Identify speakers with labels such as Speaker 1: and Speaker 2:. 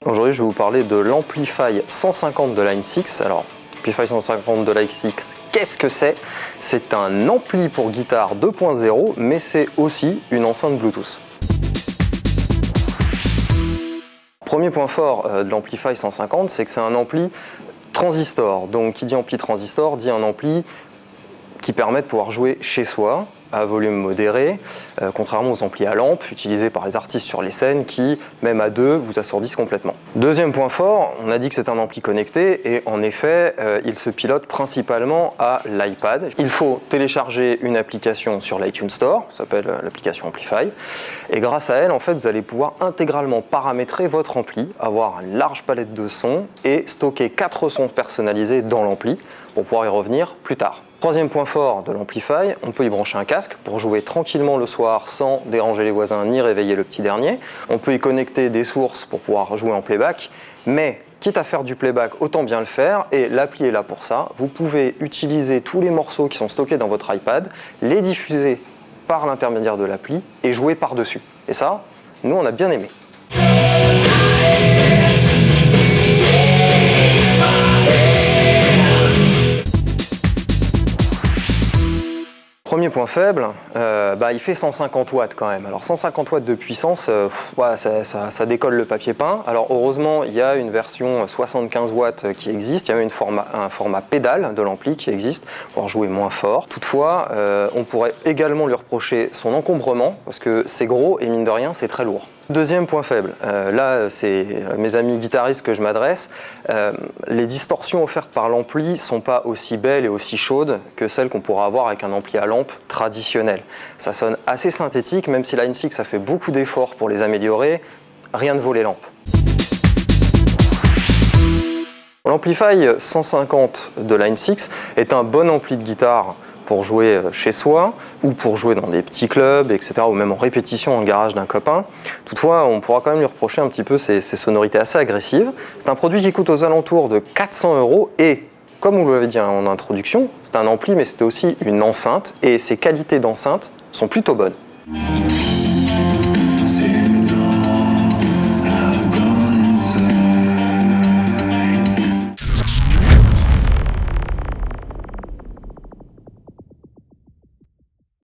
Speaker 1: Aujourd'hui, je vais vous parler de l'Amplify 150 de Line 6. Alors, l'Amplify 150 de Line 6, qu'est-ce que c'est? C'est un ampli pour guitare 2.0, mais c'est aussi une enceinte Bluetooth. Premier point fort de l'Amplify 150, c'est que c'est un ampli transistor. Donc, qui dit ampli transistor, dit un ampli qui permet de pouvoir jouer chez soi, à volume modéré, contrairement aux amplis à lampe utilisés par les artistes sur les scènes qui, même à deux, vous assourdissent complètement. Deuxième point fort, on a dit que c'est un ampli connecté et en effet, il se pilote principalement à l'iPad. Il faut télécharger une application sur l'iTunes Store, ça s'appelle l'application Amplify, et grâce à elle, en fait, vous allez pouvoir intégralement paramétrer votre ampli, avoir une large palette de sons et stocker 4 sons personnalisés dans l'ampli pour pouvoir y revenir plus tard. Troisième point fort de l'Amplify, on peut y brancher un casque pour jouer tranquillement le soir sans déranger les voisins ni réveiller le petit dernier. On peut y connecter des sources pour pouvoir jouer en playback, mais quitte à faire du playback, autant bien le faire, et l'appli est là pour ça. Vous pouvez utiliser tous les morceaux qui sont stockés dans votre iPad, les diffuser par l'intermédiaire de l'appli et jouer par-dessus. Et ça, nous on a bien aimé. Premier point faible, il fait 150 watts quand même. Alors 150 watts de puissance, ça décolle le papier peint. Alors heureusement, il y a une version 75 watts qui existe. Il y a même un format pédale de l'ampli qui existe pour jouer moins fort. Toutefois, on pourrait également lui reprocher son encombrement parce que c'est gros et mine de rien, c'est très lourd. Deuxième point faible, là c'est mes amis guitaristes que je m'adresse, les distorsions offertes par l'ampli ne sont pas aussi belles et aussi chaudes que celles qu'on pourra avoir avec un ampli à lampe traditionnel. Ça sonne assez synthétique, même si Line 6 a fait beaucoup d'efforts pour les améliorer, rien ne vaut les lampes. L'Amplify 150 de Line 6 est un bon ampli de guitare pour jouer chez soi ou pour jouer dans des petits clubs, etc. ou même en répétition dans le garage d'un copain. Toutefois, on pourra quand même lui reprocher un petit peu ces sonorités assez agressives. C'est un produit qui coûte aux alentours de 400 € et, comme vous l'avez dit en introduction, c'est un ampli mais c'est aussi une enceinte et ses qualités d'enceinte sont plutôt bonnes.